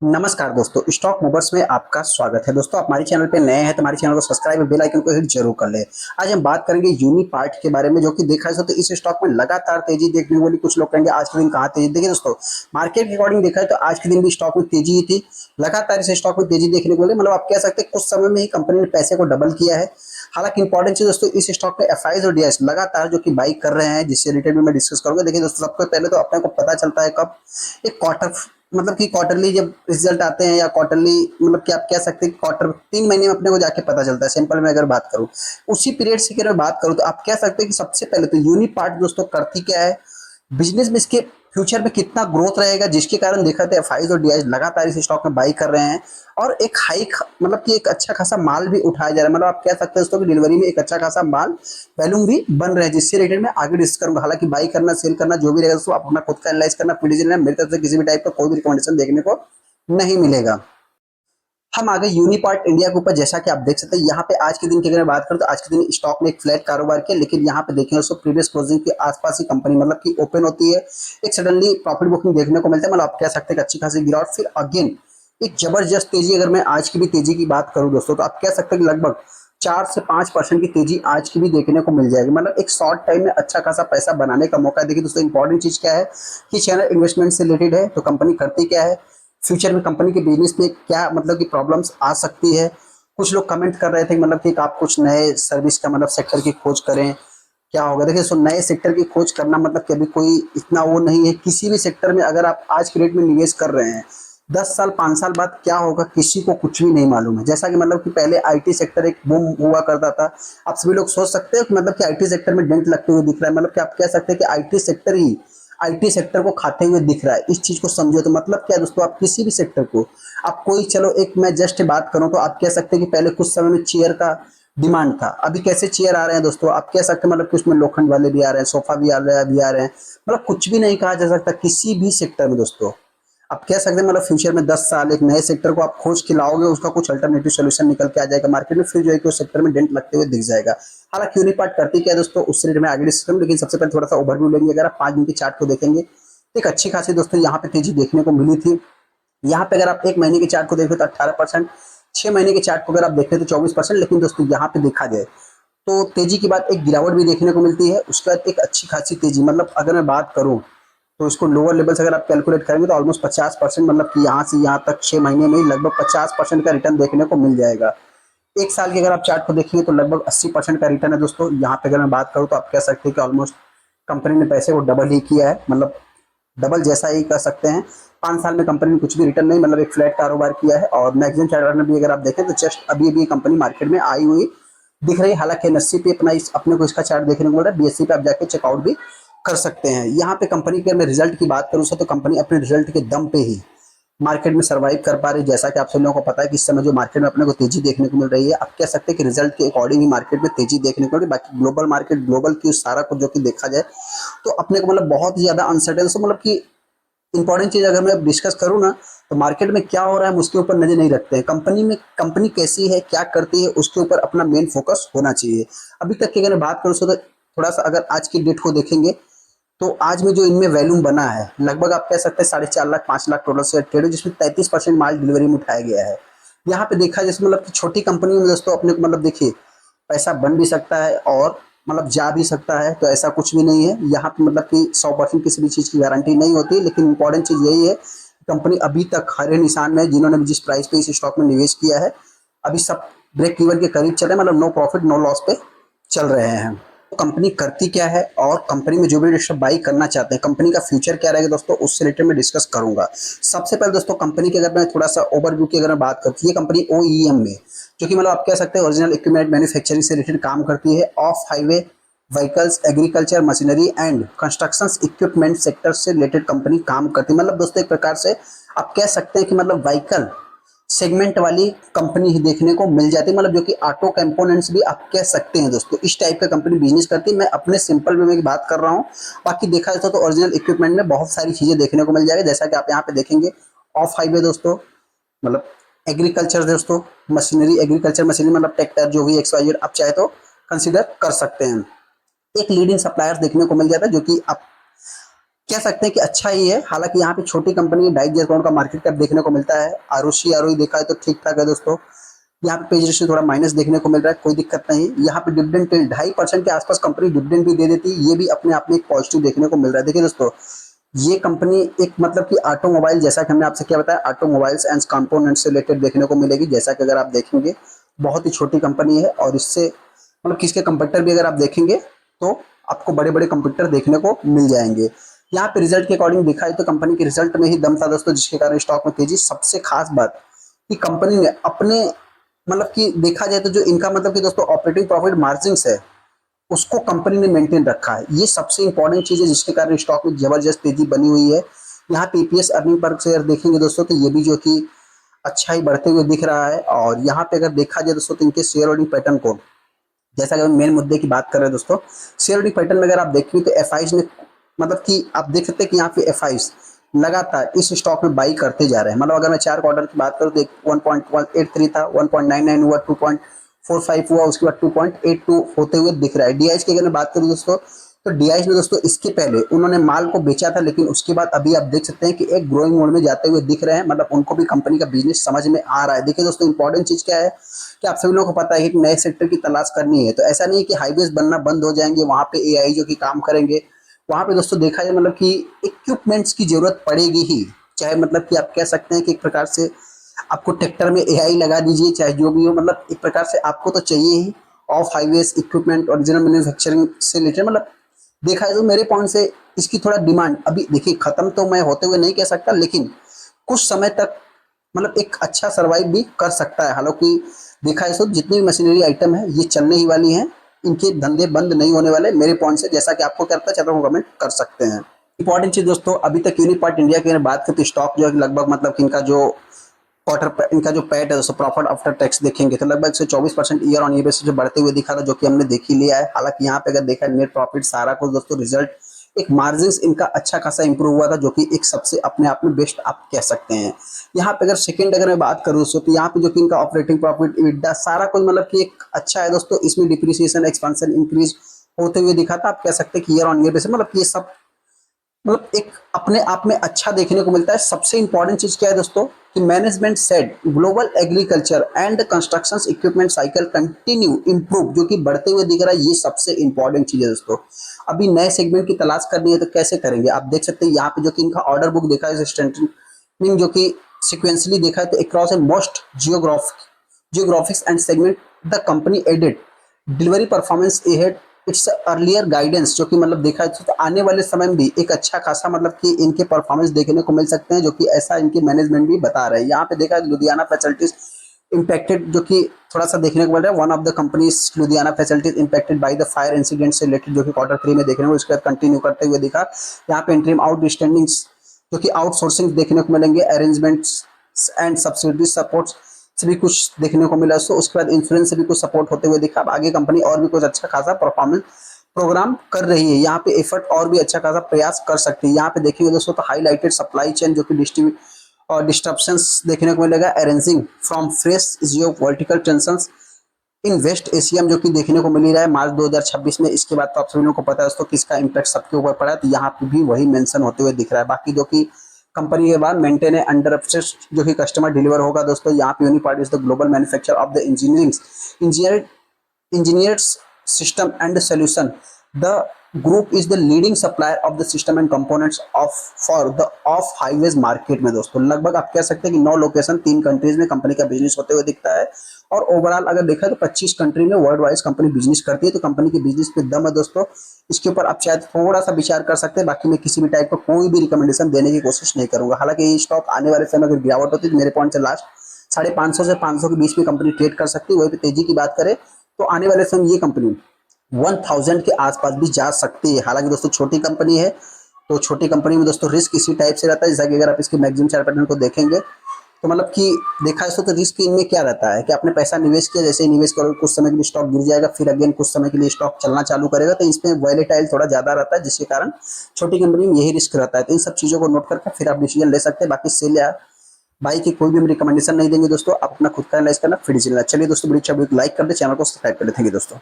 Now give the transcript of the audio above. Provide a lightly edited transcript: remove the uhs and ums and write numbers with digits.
नमस्कार दोस्तों, stock movers में आपका स्वागत है। दोस्तों, आप हमारे चैनल पे नए हैं तो हमारे चैनल को सब्सक्राइब और बेल आइकन को हिट जरूर कर ले। आज हम बात करेंगे यूनिपार्ट के बारे में, जो कि देखा जाए तो इस स्टॉक में लगातार तेजी देखने को मिली। कुछ लोग कहेंगे आज के दिन कहाँ तेजी। देखिए दोस्तों, मार्केट के अकॉर्डिंग देखा है तो आज के दिन भी स्टॉक में तेजी ही थी। लगातार इस स्टॉक में तेजी देखने को मिली, मतलब आप कह सकते हैं कुछ समय में ही कंपनी ने पैसे को डबल किया है। हालांकि इंपॉर्टेंट चीज दोस्तों, इस स्टॉक में एफआईज और डीआईएस लगातार जो कि बाई कर रहे हैं, जिससे रिटेल में मैं डिस्कस करूंगा। देखिए दोस्तों, सबसे पहले तो अपने को पता चलता है कब एक क्वार्टर, मतलब कि क्वार्टरली जब रिजल्ट आते हैं, या क्वार्टरली मतलब कि आप कह सकते हैं क्वार्टर 3 महीने में अपने को जाके पता चलता है। सिंपल में अगर बात करूं, उसी पीरियड से अगर मैं बात करूं तो आप कह सकते हैं कि सबसे पहले तो यूनिपार्ट दोस्तों करती क्या है, बिजनेस में इसके फ्यूचर में कितना ग्रोथ रहेगा, जिसके कारण देखा था एफआईज और डीआईज लगातार इस स्टॉक में बाई कर रहे हैं। और एक हाइक, मतलब कि एक अच्छा खासा माल भी उठाया जा रहा है। मतलब आप कह सकते हैं दोस्तों कि डिलीवरी में एक अच्छा खासा माल वैल्यूम भी बन रहे हैं, जिससे रिलेटेड मैं आगे डिस्कस करूंगा। हालांकि बाई करना, सेल करना जो भी रहेगा दोस्तों, आप अपना खुद का एनालाइज करना, प्लीज। मेरी तरफ से किसी भी टाइप का कोई भी रिकमेंडेशन देखने को नहीं मिलेगा। हम आगे यूनिपार्ट इंडिया के ऊपर, जैसा कि आप देख सकते हैं यहाँ पे आज के दिन की अगर बात करें तो आज के दिन स्टॉक में एक फ्लैट कारोबार किया, लेकिन यहाँ पे देखें दोस्तों प्रीवियस क्लोजिंग के आसपास ही कंपनी मतलब कि ओपन होती है, एक सडनली प्रॉफिट बुकिंग देखने को मिलता है। मतलब आप कह सकते हैं कि अच्छी खासी गिरावट, फिर अगेन एक जबरदस्त तेजी। अगर मैं आज की भी तेजी की बात करूं दोस्तों, तो आप कह सकते हैं कि लगभग 4 से 5% की तेजी आज की भी देखने को मिल जाएगी। मतलब एक शॉर्ट टाइम में अच्छा खासा पैसा बनाने का मौका है। देखिए दोस्तों, इंपॉर्टेंट चीज क्या है कि चैनल इन्वेस्टमेंट से रिलेटेड है, तो कंपनी करती क्या है, फ्यूचर में कंपनी के बिजनेस में क्या मतलब कि प्रॉब्लम्स आ सकती है। कुछ लोग कमेंट कर रहे थे मतलब कि आप कुछ नए सर्विस का मतलब सेक्टर की खोज करें, क्या होगा। देखिए सो नए सेक्टर की खोज करना मतलब कि अभी कोई इतना वो नहीं है। किसी भी सेक्टर में अगर आप आज के रेट में निवेश कर रहे हैं, 10 साल 5 साल बाद क्या होगा किसी को कुछ भी नहीं मालूम है। जैसा कि मतलब कि पहले आईटी सेक्टर एक बूम हुआ करता था। आप सभी लोग सोच सकते हो कि मतलब कि आईटी सेक्टर में डेंट लगते हुए दिख रहा है। मतलब कि आप कह सकते हैं कि आईटी सेक्टर को खाते हुए दिख रहा है। इस चीज को समझो तो मतलब क्या है दोस्तों, आप किसी भी सेक्टर को, आप कोई, चलो एक मैं जस्ट बात करूं तो आप कह सकते हैं कि पहले कुछ समय में चेयर का डिमांड था। अभी कैसे चेयर आ रहे हैं दोस्तों, आप कह सकते हैं मतलब कि उसमें लोखंड वाले भी आ रहे हैं, सोफा भी आ रहे हैं, अभी आ रहे हैं। मतलब कुछ भी नहीं कहा जा सकता किसी भी सेक्टर में दोस्तों। आप कह सकते हैं मतलब फ्यूचर में 10 साल एक नए सेक्टर को आप खोज के लाओगे, उसका कुछ अल्टरनेटिव सोल्यूशन निकल के आ जाएगा मार्केट में, फिर जो है कि उस सेक्टर में डेंट लगते हुए दिख जाएगा। हालांकि यूनिपार्ट करती क्या है दोस्तों, उससे रिलेटेड मैं आगे डिस्कस करूँ, लेकिन सबसे पहले थोड़ा सा ओवरव्यू लेंगे। अगर आप 5 दिन की चार्ट को देखेंगे तो एक अच्छी खासी दोस्तों यहाँ पे तेजी देखने को मिली थी। यहाँ पे अगर आप 1 महीने के चार्ट को देखें तो 18%, 6 महीने के चार्ट को अगर आप देखें तो 24%। लेकिन दोस्तों यहाँ पे देखा जाए तो तेजी के बाद एक गिरावट भी देखने को मिलती है, उसके बाद एक अच्छी खासी तेजी। मतलब अगर मैं बात करूं तो इसको लोअर लेवल से अगर आप कैलकुलेट करेंगे तो ऑलमोस्ट 50%, मतलब कि यहाँ से यहाँ तक 6 महीने में ही लगभग 50% का रिटर्न देखने को मिल जाएगा। एक साल की अगर आप चार्ट को देखेंगे तो लगभग 80% का रिटर्न है दोस्तों। यहाँ पे अगर मैं बात करूँ तो आप कह सकते हैं कि ऑलमोस्ट कंपनी ने पैसे को डबल ही किया है, मतलब डबल जैसा ही कर सकते हैं। 5 साल में कंपनी ने कुछ भी रिटर्न नहीं, मतलब एक फ्लैट कारोबार किया है। और मैक्सिमम चार्ट में भी अगर आप देखें तो जस्ट अभी अभी कंपनी मार्केट में आई हुई दिख रही है। हालांकि एनएससी पे अपने को इसका चार्ट देखने को मिल रहा है, बीएससी पे आप जाके चेकआउट भी कर सकते हैं। यहाँ पे कंपनी के मैं रिजल्ट की बात करूँ तो कंपनी अपने रिजल्ट के दम पे ही मार्केट में सर्वाइव कर पा रही है। जैसा कि आप सभी लोगों को पता है कि इस समय जो मार्केट में अपने को तेजी देखने को मिल रही है, आप कह सकते हैं कि रिजल्ट के अकॉर्डिंग ही मार्केट में तेजी देखने को मिल रही है। बाकी ग्लोबल मार्केट, ग्लोबल की सारा कुछ जो कि देखा जाए तो अपने को मतलब बहुत ही ज्यादा अनसर्टेन, मतलब कि इंपॉर्टेंट चीज अगर मैं डिस्कस करूँ ना, तो मार्केट में क्या हो रहा है हम उसके ऊपर नजर नहीं रखते हैं। कंपनी में कंपनी कैसी है, क्या करती है, उसके ऊपर अपना मेन फोकस होना चाहिए। अभी तक की अगर मैं बात करूँ तो थोड़ा सा अगर आज की डेट को देखेंगे तो आज में जो इनमें वैल्यूम बना है, लगभग आप कह सकते हैं 4.5 lakh 5 lakh total share trade है, जिसमें 33% माल डिलीवरी में उठाया गया है। यहाँ पे देखा जैसे मतलब कि छोटी कंपनी में दोस्तों अपने को मतलब देखिए पैसा बन भी सकता है और मतलब जा भी सकता है, तो ऐसा कुछ भी नहीं है। यहाँ पे मतलब कि 100% किसी भी चीज़ की गारंटी नहीं होती। लेकिन इंपॉर्टेंट चीज़ यही है, कंपनी अभी तक हरे निशान में, जिन्होंने भी जिस प्राइस पे इस स्टॉक में निवेश किया है, अभी सब ब्रेक इवन के करीब चल रहे हैं, मतलब नो प्रॉफिट नो लॉस पे चल रहे हैं। तो कंपनी करती क्या है और कंपनी में जो भी इन्वेस्टर बाई करना चाहते हैं, कंपनी का फ्यूचर क्या रहेगा दोस्तों, उससे रिलेटेड मैं डिस्कस करूंगा। सबसे पहले दोस्तों कंपनी की अगर मैं थोड़ा सा ओवरव्यू की अगर मैं बात करती है, कंपनी ओईएम में, जो कि मतलब आप कह सकते हैं ओरिजिनल इक्विपमेंट मैन्युफैक्चरिंग से रिलेटेड काम करती है। Of highway vehicles, agriculture machinery and construction equipment sector से रिलेटेड कंपनी काम करती है। मतलब दोस्तों एक प्रकार से आप कह सकते हैं कि मतलब व्हीकल सेगमेंट वाली कंपनी ही देखने को मिल जाती है, मतलब जो कि ऑटो कंपोनेंट्स भी आप कह सकते हैं दोस्तों। इस टाइप का कंपनी बिजनेस करती है। मैं अपने सिंपल वे में की बात कर रहा हूँ, बाकी देखा जाए तो ओरिजिनल इक्विपमेंट में बहुत सारी चीजें देखने को मिल जाएगी। जैसा कि आप यहाँ पे देखेंगे ऑफ हाईवे दोस्तों, मतलब एग्रीकल्चर दोस्तों, मशीनरी, एग्रीकल्चर मशीनरी मतलब ट्रैक्टर जो भी एक्स वाई जेड आप चाहे तो कंसिडर कर सकते हैं। एक लीडिंग सप्लायर्स देखने को मिल जाता है, जो कि आप कह सकते हैं कि अच्छा ही है। हालांकि यहाँ पे छोटी कंपनी है, 2.5 करोड़ का मार्केट कैप देखने को मिलता है। आरओसी आरओई देखा है तो ठीक ठाक है दोस्तों। यहाँ पे पेज रेशियो थोड़ा माइनस देखने को मिल रहा है, कोई दिक्कत नहीं। यहाँ पे डिविडेंड 2.5% के आसपास कंपनी डिविडेंड भी दे देती है, ये भी अपने आप में एक पॉजिटिव देखने को मिल रहा है। देखिए दोस्तों, ये कंपनी एक मतलब कि ऑटोमोबाइल, जैसा कि हमने आपसे क्या बताया, ऑटोमोबाइल्स एंड कंपोनेंट्स से रिलेटेड देखने को मिलेगी। जैसा कि अगर आप देखेंगे बहुत ही छोटी कंपनी है, और इससे मतलब किसके कंपटीटर भी अगर आप देखेंगे तो आपको बड़े बड़े कंपटीटर देखने को मिल जाएंगे। यहाँ पे रिजल्ट के अकॉर्डिंग दिखाई तो कंपनी के रिजल्ट में ही दम था दोस्तों, जिसके कारण स्टॉक में तेजी। सबसे खास बात कि कंपनी ने अपने मतलब कि देखा जाए तो जो इनका मतलब कि दोस्तों ऑपरेटिंग प्रॉफिट मार्जिन है, उसको कंपनी ने मेंटेन रखा है। ये सबसे इंपॉर्टेंट चीज है, जिसके कारण स्टॉक में जबरदस्त तेजी बनी हुई है। यहाँ पे ईपीएस अर्निंग पर शेयर देखेंगे दोस्तों तो ये भी जो कि अच्छा ही बढ़ते हुए दिख रहा है। और यहाँ पे अगर देखा जाए दोस्तों तो इनके शेयर होल्डिंग पैटर्न को, जैसा कि हम मेन मुद्दे की बात कर रहे हैं दोस्तों, शेयर होल्डिंग पैटर्न में अगर आप देखेंगे तो एफआईज ने मतलब कि आप देख सकते हैं कि यहाँ पे एफआईज लगातार इस स्टॉक में बाई करते जा रहे हैं। मतलब अगर मैं 4 क्वार्टर की बात करूँ तो 1.183 था, 1.99 हुआ, 2.45 हुआ, उसके बाद 2.82 होते हुए दिख रहा है। डीआईज की अगर मैं बात करूँ दोस्तों तो डीआईज ने दोस्तों इसके पहले उन्होंने माल को बेचा था, लेकिन उसके बाद अभी आप देख सकते हैं कि एक ग्रोइंग मोड में जाते हुए दिख रहे हैं। मतलब उनको भी कंपनी का बिजनेस समझ में आ रहा है। देखिए दोस्तों, इंपॉर्टेंट चीज क्या है कि आप सभी लोगों को पता है कि नए सेक्टर की तलाश करनी है, तो ऐसा नहीं है कि हाईवेज बनना बंद हो जाएंगे, वहां पे एआई जो कि काम करेंगे। वहां पे दोस्तों देखा जाए मतलब कि इक्विपमेंट्स की जरूरत पड़ेगी ही। चाहे मतलब कि आप कह सकते हैं कि एक प्रकार से आपको ट्रैक्टर में एआई लगा दीजिए, चाहे जो भी हो, मतलब एक प्रकार से आपको तो चाहिए ही off highways equipment, original manufacturing से रिलेटेड। मतलब देखा जाए तो मेरे पॉइंट से इसकी थोड़ा डिमांड अभी देखिए खत्म तो मैं होते हुए नहीं कह सकता, लेकिन कुछ समय तक मतलब एक अच्छा सर्वाइव भी कर सकता है। हालांकि देखा है तो जितनी भी मशीनरी आइटम है ये चलने ही वाली हैं, इनके धंधे बंद नहीं होने वाले मेरे पॉइंट से। जैसा कि आपको क्या लगता है चैनल को कमेंट कर सकते हैं। इंपॉर्टेंट चीज दोस्तों, अभी तक यूनिपार्ट इंडिया की अगर बात करें तो स्टॉक जो है लगभग मतलब कि इनका जो क्वार्टर इनका जो पैट है दोस्तों, प्रॉफिट आफ्टर टैक्स देखेंगे तो लगभग 124% ईयर ऑन ईयर बेसिस पे बढ़ते हुए दिखा था, जो कि हमने देख ही लिया है। हालांकि यहाँ पे अगर देखा नेट प्रॉफिट सारा कुछ दोस्तों रिजल्ट, एक मार्जिन इनका अच्छा खासा इंप्रूव हुआ था, जो कि एक सबसे अपने आप में बेस्ट आप कह सकते हैं। यहाँ पे अगर सेकंड अगर मैं बात करूँ दोस्तों तो यहाँ पे जो कि इनका ऑपरेटिंग प्रॉफिट EBITDA सारा कुछ मतलब कि एक अच्छा है दोस्तों। इसमें डिप्रिसिएशन एक्सपेंशन इंक्रीज होते हुए दिखा था। आप कह सकते हैं कि ईयर ऑन ईयर बेसिस मतलब ये सब मतलब एक अपने आप में अच्छा देखने को मिलता है। सबसे इंपॉर्टेंट चीज क्या है दोस्तों कि management said global agriculture and construction equipment cycle continue improve, जो कि बढ़ते हुए दिख रहा है। ये सबसे इंपॉर्टेंट चीज है दोस्तों। अभी नए सेगमेंट की तलाश करनी है तो कैसे करेंगे, आप देख सकते हैं यहाँ पे जो कि इनका ऑर्डर बुक देखा है स्ट्रेंथनिंग, जो कि सिक्वेंसली देखा है तो across a most geographics and segment the company added delivery performance ahead its earlier guidance, जो कि मतलब देखा जाए तो आने वाले समय में भी एक अच्छा खासा मतलब कि इनके परफॉर्मेंस देखने को मिल सकते हैं, जो कि ऐसा इनके मैनेजमेंट भी बता रहे हैं। यहाँ पे देखा लुधियाना फैसिलिटीज इम्पैक्टेड, जो कि थोड़ा सा देखने को मिल रहा है। One of the companies Ludhiana facilities impacted by the fire incident से रिलेटेड, जो कि Q3 में देखने को इसके बाद कंटिन्यू करते हुए दिखा। यहाँ पे इंटरिम आउटस्टैंडिंग्स जो कि आउटसोर्सिंग देखने को मिलेंगे, अरेंजमेंट्स एंड सब्सिडी सपोर्ट से भी कुछ देखने को मिला। सो उसके बाद इंश्योरेंस से भी कुछ सपोर्ट होते हुए दिखा। अब आगे कंपनी और भी कुछ अच्छा खासा परफॉर्मेंस प्रोग्राम कर रही है, यहाँ पे एफर्ट और भी अच्छा खासा प्रयास कर सकती है। यहाँ पे देखेंगे दोस्तों तो हाईलाइटेड सप्लाई चेन जो कि डिस्ट्रीब्यूट और डिस्ट्रप्शंस देखने को मिलेगा, arranging from fresh geopolitical tensions in West Asia जो कि देखने को मिल रहा है मार्च 2026 में। इसके बाद तो आप सभी लोगों को पता है दोस्तों किसका इम्पैक्ट सबके ऊपर पड़ा है, तो यहाँ पे भी वही मेंशन होते हुए दिख रहा है। बाकी जो कि कंपनी के बाद मेंटेन है अंडर जो कि कस्टमर डिलीवर होगा दोस्तों। यहाँ पे Unipart is the global manufacture of the engineered system and solution. The group is the leading supplier of the system and components of for the off highways market में दोस्तों। लगभग आप कह सकते हैं कि 9 लोकेशन 3 कंट्रीज में कंपनी का बिजनेस होते हुए दिखता है। और ओवरऑल अगर देखा तो 25 कंट्री में वर्ल्ड वाइज कंपनी बिजनेस करती है, तो कंपनी के बिजनेस पे दम है दोस्तों। इसके ऊपर आप शायद थोड़ा सा विचार कर सकते हैं। बाकी मैं किसी भी टाइप का कोई भी रिकमेंडेशन देने की कोशिश नहीं करूंगा। हालांकि ये स्टॉक आने वाले समय अगर गिरावट होती है तो मेरे पॉइंट से लास्ट 550 से 500 के बीच में कंपनी ट्रेड कर सकती है। वही पे तेजी की बात करें तो आने वाले समय ये कंपनी 1000 के आसपास भी जा सकती है। हालांकि दोस्तों छोटी कंपनी है, तो छोटी कंपनी में दोस्तों रिस्क इसी टाइप से रहता है। जैसा कि अगर आप इसके मैक्सिमम चार्ट पैटर्न को देखेंगे तो मतलब कि देखा है तो रिस्क इनमें क्या रहता है कि आपने पैसा निवेश किया, जैसे ही निवेश करोगे कुछ समय के लिए स्टॉक गिर जाएगा, फिर अगेन कुछ समय के लिए स्टॉक चलना चालू करेगा, तो इसमें वॉलेटाइल थोड़ा ज्यादा रहता है, जिसके कारण छोटी कंपनी में यही रिस्क रहता है। तो इन सब चीजों को नोट करके फिर आप डिसीजन ले सकते हैं। बाकी सेल या बाई की कोई भी हम रिकमेंडेशन नहीं देंगे दोस्तों, आप अपना खुद का एनालाइज करना फिर डिसीजन। चलिए दोस्तों, वीडियो अच्छा लाइक कर दे, चैनल को सब्सक्राइब कर दे। थैंक यू दोस्तों।